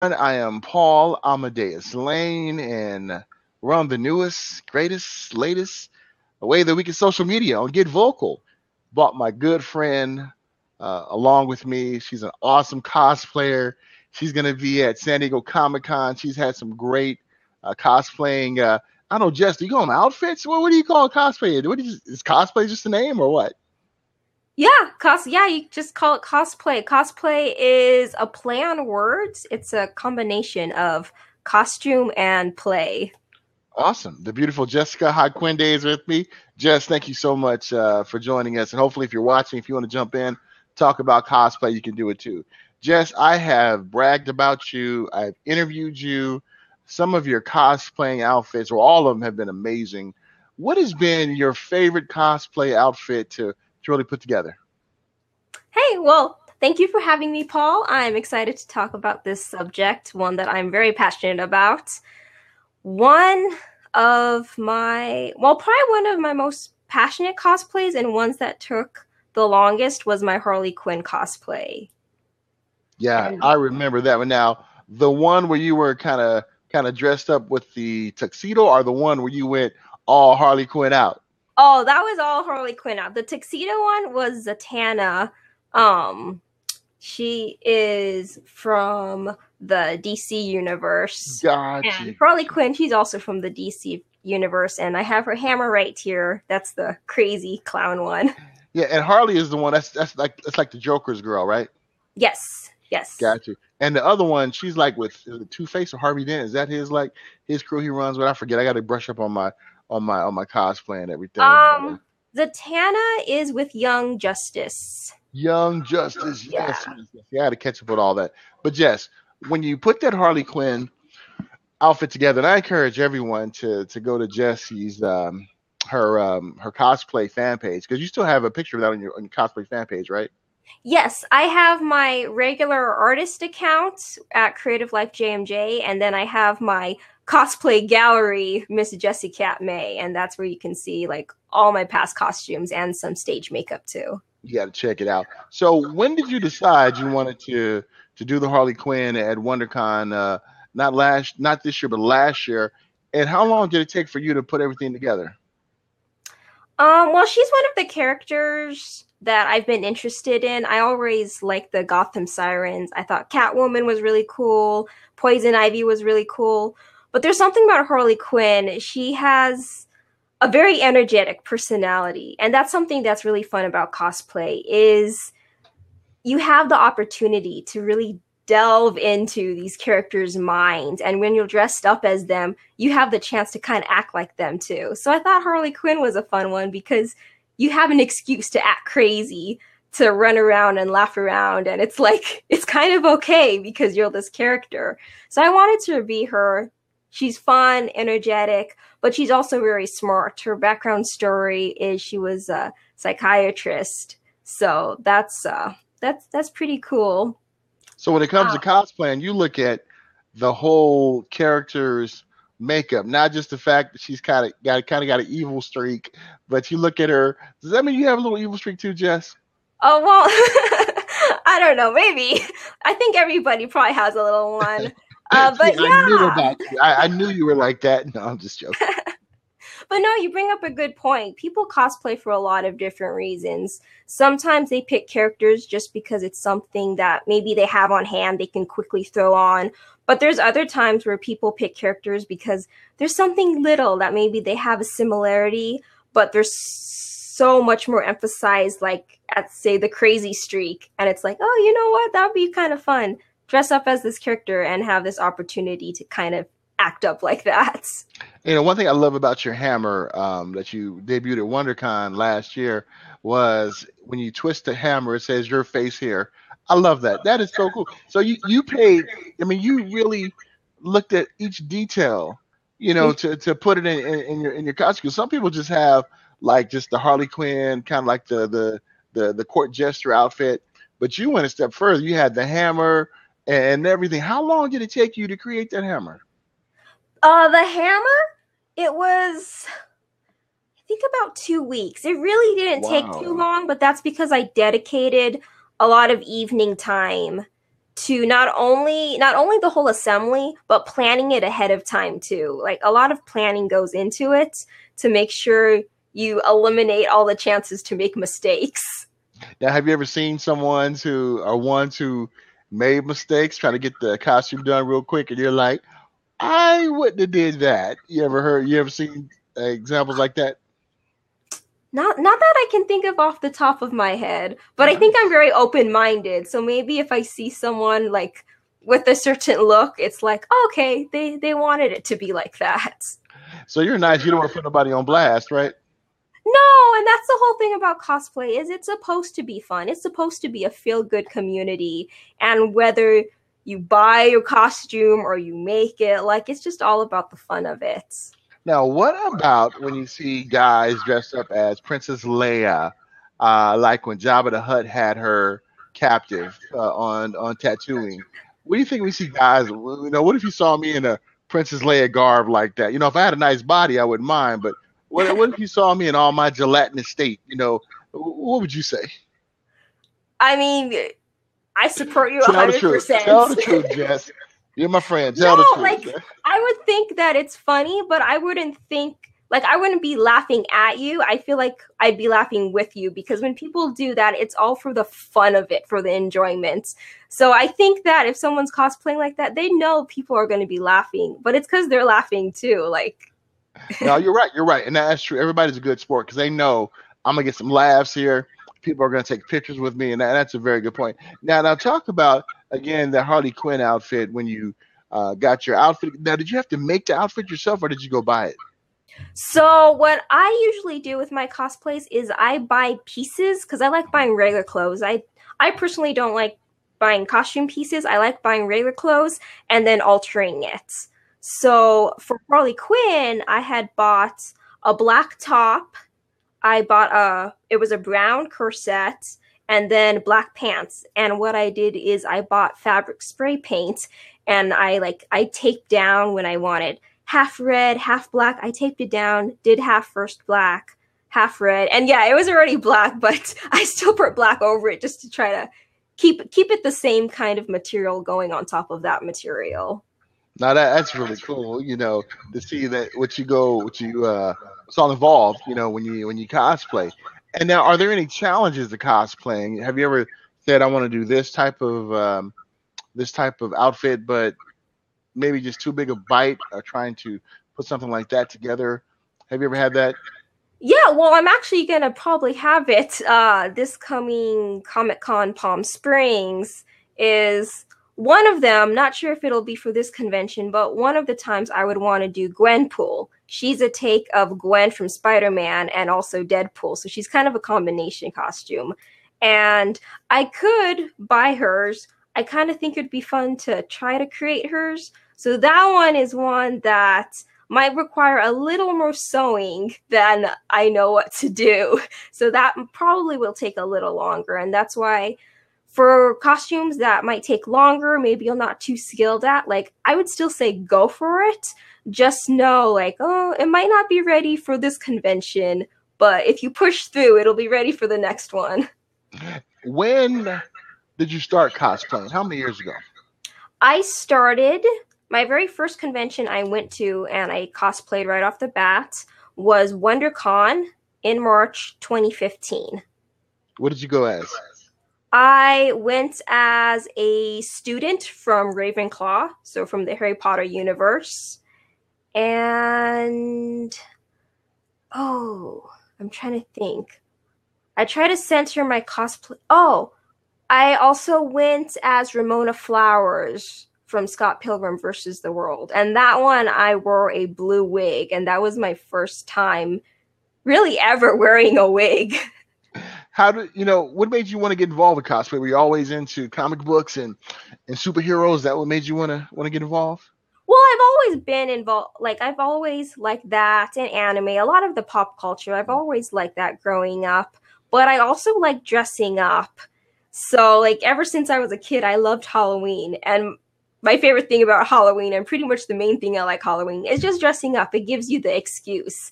I am Paul Amadeus Lane, and we're on the newest, greatest, latest way that we can social media on Get Vocal. Brought my good friend along with me. She's an awesome cosplayer. She's going to be at San Diego Comic Con. She's had some great cosplaying. I don't know, Jess, do you call them outfits? What do you call cosplay? Is cosplay just a name or what? Yeah, you just call it cosplay. Cosplay is a play on words. It's a combination of costume and play. Awesome. The beautiful Jessica Hodquinde is with me. Jess, thank you so much for joining us. And hopefully, if you're watching, if you want to jump in, talk about cosplay, you can do it too. Jess, I have bragged about you. I've interviewed you. Some of your cosplaying outfits, or all of them, have been amazing. What has been your favorite cosplay outfit to really put together? Hey, well, thank you for having me, Paul. I'm excited to talk about this subject, one that I'm very passionate about. One probably one of my most passionate cosplays and ones that took the longest was my Harley Quinn cosplay. Yeah, And I remember that one. Now, the one where you were kind of dressed up with the tuxedo, or the one where you went all Harley Quinn out? oh, that was all Harley Quinn out. The tuxedo one was Zatanna. Um, she is from the DC universe. Got And you. Harley Quinn, she's also from the DC universe, and I have her hammer right here. That's the crazy clown one. Yeah, and Harley is the one that's like the Joker's girl, right? Yes, yes. Got you. And the other one, she's like with Two Face or Harvey Dent. Is that his crew he runs with? I forget. I got to brush up on my cosplay and everything. But, Zatanna is with Young Justice. Young Justice, yes, Yeah. yes, yes. You got to catch up with all that. But Jess, when you put that Harley Quinn outfit together, and I encourage everyone to go to Jessie's her cosplay fan page, because you still have a picture of that on your cosplay fan page, right? Yes, I have my regular artist account at Creative Life JMJ, and then I have my cosplay gallery, Miss Jessie Cat May, and that's where you can see like all my past costumes and some stage makeup too. You got to check it out. So when did you decide you wanted to do the Harley Quinn at WonderCon? Not this year, but last year. And how long did it take for you to put everything together? Well, she's one of the characters that I've been interested in. I always liked the Gotham Sirens. I thought Catwoman was really cool. Poison Ivy was really cool. But there's something about Harley Quinn. She has a very energetic personality, and that's something that's really fun about cosplay is you have the opportunity to really delve into these characters' minds, and when you're dressed up as them, you have the chance to kind of act like them too. So I thought Harley Quinn was a fun one because you have an excuse to act crazy, to run around and laugh around, and it's like it's kind of okay because you're this character. So I wanted to be her. She's fun, energetic, but she's also very smart. Her background story is she was a psychiatrist, so that's pretty cool. So when it comes to Uh, cosplaying, you look at the whole character's makeup, not just the fact that she's kind of got an evil streak, but you look at her. Does that mean you have a little evil streak too, Jess? oh well, I don't know. Maybe I think everybody probably has a little one. See, But I knew yeah, about you. I knew you were like that. No, I'm just joking. but no, you bring up a good point. People cosplay for a lot of different reasons. Sometimes they pick characters just because it's something that maybe they have on hand they can quickly throw on. But there's other times where people pick characters because there's something little that maybe they have a similarity, but there's so much more emphasized, like at say the crazy streak. And it's like, oh, you know what? That would be kind of fun. Dress up as this character and have this opportunity to kind of act up like that. One thing I love about your hammer that you debuted at WonderCon last year was when you twist the hammer, it says your face here. I love that. That is so cool. So you paid. I mean, you really looked at each detail, to put it in your costume. Some people just have like just the Harley Quinn, kind of like the court jester outfit, but you went a step further. You had the hammer and everything. How long did it take you to create that hammer? The hammer, it was, I think, about 2 weeks. It really didn't take too Wow. long, but that's because I dedicated a lot of evening time to not only the whole assembly, but planning it ahead of time too. Like a lot of planning goes into it to make sure you eliminate all the chances to make mistakes. Now, have you ever seen someone's who are ones who made mistakes trying to get the costume done real quick, and you're like, I wouldn't have did that. You ever seen examples like that? Not that I can think of off the top of my head, but I think I'm Nice. very open-minded. So maybe if I see someone like with a certain look, it's like, oh, okay, they wanted it to be like that. So you're nice. You don't want to put nobody on blast, right? No, and that's the whole thing about cosplay is it's supposed to be fun. It's supposed to be a feel-good community, and whether you buy your costume or you make it, like it's just all about the fun of it. Now, what about when you see guys dressed up as Princess Leia, like when Jabba the Hutt had her captive on tattooing? What do you think we see guys? What if you saw me in a Princess Leia garb like that? If I had a nice body, I wouldn't mind. But what if you saw me in all my gelatinous state? What would you say? I mean, I support you Tell the truth. 100%. Tell the truth, Jess. You're my friend. No, Tell the truth. like I would think that it's funny, but I wouldn't think like I wouldn't be laughing at you. I feel like I'd be laughing with you because when people do that, it's all for the fun of it, for the enjoyment. So I think that if someone's cosplaying like that, they know people are going to be laughing, but it's because they're laughing too. Like, No, you're right. You're right, and that's true. Everybody's a good sport because they know I'm gonna get some laughs here. People are gonna take pictures with me, and that's a very good point. Now, talk about again the Harley Quinn outfit when you got your outfit. Now, did you have to make the outfit yourself, or did you go buy it? so what I usually do with my cosplays is I buy pieces because I like buying regular clothes. I personally don't like buying costume pieces. I like buying regular clothes and then altering it. So for Harley Quinn, I had bought a black top. I bought it was a brown corset and then black pants. And what I did is I bought fabric spray paint and I taped down when I wanted half red, half black. I taped it down, did half first black, half red. And yeah, it was already black, but I still put black over it just to try to keep it the same kind of material going on top of that material. Now that's really cool. To see that what's all involved. When you cosplay. And now, are there any challenges to cosplaying? Have you ever said, I want to do this type of outfit, but maybe just too big a bite, or trying to put something like that together? Have you ever had that? Yeah, well, I'm actually gonna probably have it this coming Comic Con Palm Springs is one of them. Not sure if it'll be for this convention, but one of the times I would want to do Gwenpool. She's a take of Gwen from Spider-Man and also Deadpool, so she's kind of a combination costume. And I could buy hers. I kind of think it'd be fun to try to create hers. So that one is one that might require a little more sewing than I know what to do. So that probably will take a little longer. And that's why for costumes that might take longer, maybe you're not too skilled at, like I would still say go for it. Just know like, oh, it might not be ready for this convention, but if you push through, it'll be ready for the next one. When did you start cosplaying? How many years ago? I started my very first convention I went to and I cosplayed right off the bat was WonderCon in March 2015. What did you go as? I went as a student from Ravenclaw, so from the Harry Potter universe. And I'm trying to think. I try to center my cosplay. Oh, I also went as Ramona Flowers from Scott Pilgrim versus the World. And that one, I wore a blue wig. And that was my first time really ever wearing a wig. What made you want to get involved with cosplay? Were you always into comic books and superheroes? Is that what made you want to get involved? Well, I've always been involved. Like, I've always liked that and anime, a lot of the pop culture. I've always liked that growing up. But I also like dressing up. So, like, ever since I was a kid, I loved Halloween. And my favorite thing about Halloween, and pretty much the main thing I like Halloween, is just dressing up. It gives you the excuse.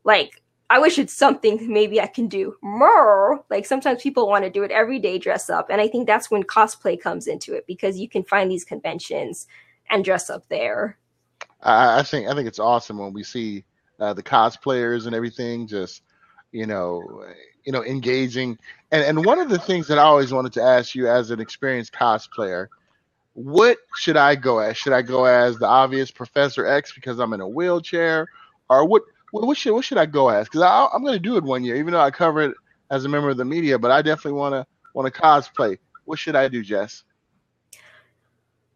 Like, I wish it's something maybe I can do more. Like sometimes people want to do it every day, dress up. And I think that's when cosplay comes into it because you can find these conventions and dress up there. I think it's awesome when we see the cosplayers and everything just you know engaging. And one of the things that I always wanted to ask you as an experienced cosplayer, what should I go as? Should I go as the obvious Professor X because I'm in a wheelchair, or what should I go as? Because I'm going to do it one year, even though I cover it as a member of the media. But I definitely want to cosplay. What should I do, Jess?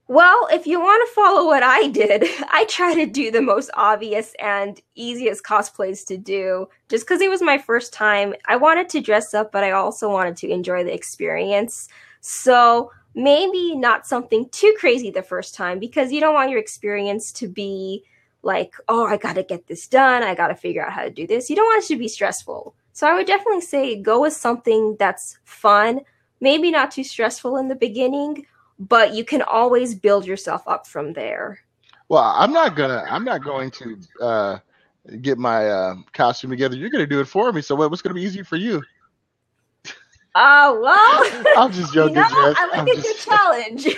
Well, if you want to follow what I did, I try to do the most obvious and easiest cosplays to do just because it was my first time. I wanted to dress up, but I also wanted to enjoy the experience. So maybe not something too crazy the first time because you don't want your experience to be like, oh, I got to get this done. I got to figure out how to do this. You don't want it to be stressful. So I would definitely say go with something that's fun, maybe not too stressful in the beginning, but you can always build yourself up from there. Well, I'm not going to get my costume together. You're going to do it for me. So what's going to be easy for you? Oh, well, I'm just joking, Jess. I like a good challenge.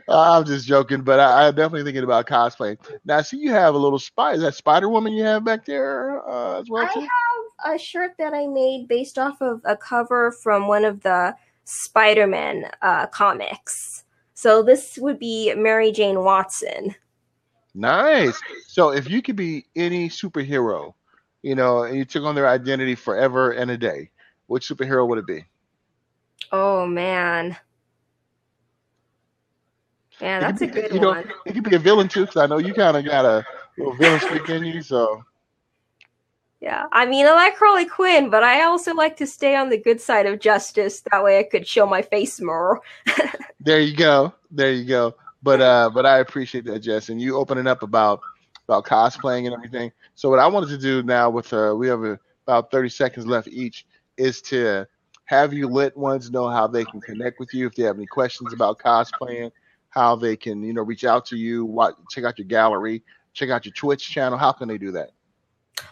I'm just joking, but I'm definitely thinking about cosplay. Now, I see you have a little spy. Is that Spider Woman you have back there as well I too? have a shirt that I made based off of a cover from one of the Spider-Man comics. So this would be Mary Jane Watson. Nice. So if you could be any superhero, and you took on their identity forever and a day, which superhero would it be? Oh man, yeah, It could that's a be, good one. it could be a villain too, because I know you kind of got a little villain streak in you. So Yeah, I mean, I like Harley Quinn, but I also like to stay on the good side of justice. That way, I could show my face more. there you go. There you go. But I appreciate that, Jess, and you opening up about cosplaying and everything. So what I wanted to do now with we have about 30 seconds left each is to have you lit ones know how they can connect with you if they have any questions about cosplaying, how they can reach out to you, check out your gallery, check out your Twitch channel. How can they do that?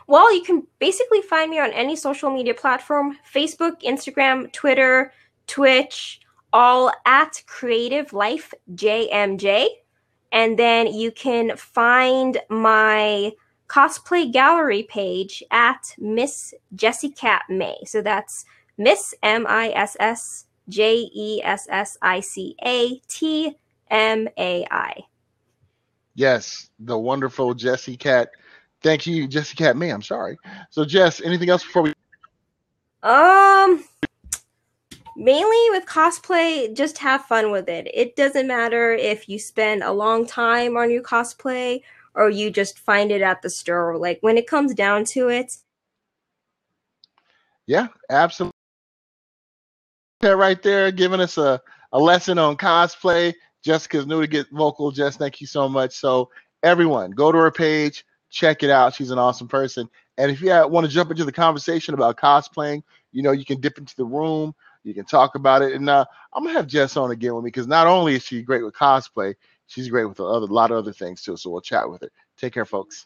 Well, you can basically find me on any social media platform: Facebook, Instagram, Twitter, Twitch, all at Creative Life JMJ. And then you can find my cosplay gallery page at Miss Jessica May. So that's Miss MISSJESSICATMAI. Yes, the wonderful Jessie Cat. Thank you, Jessie Cat. Me, I'm sorry. So, Jess, anything else before we? Um, Mainly with cosplay, just have fun with it. It doesn't matter if you spend a long time on your cosplay or you just find it at the store. Like when it comes down to it, Yeah, absolutely. That right there, giving us a lesson on cosplay. Jessica's new to get vocal. Jess, thank you so much. So, everyone, go to her page, check it out. She's an awesome person. And if you want to jump into the conversation about cosplaying, you can dip into the room, you can talk about it. And I'm gonna have Jess on again with me because not only is she great with cosplay, she's great with a lot of other things too. So we'll chat with her. Take care, folks.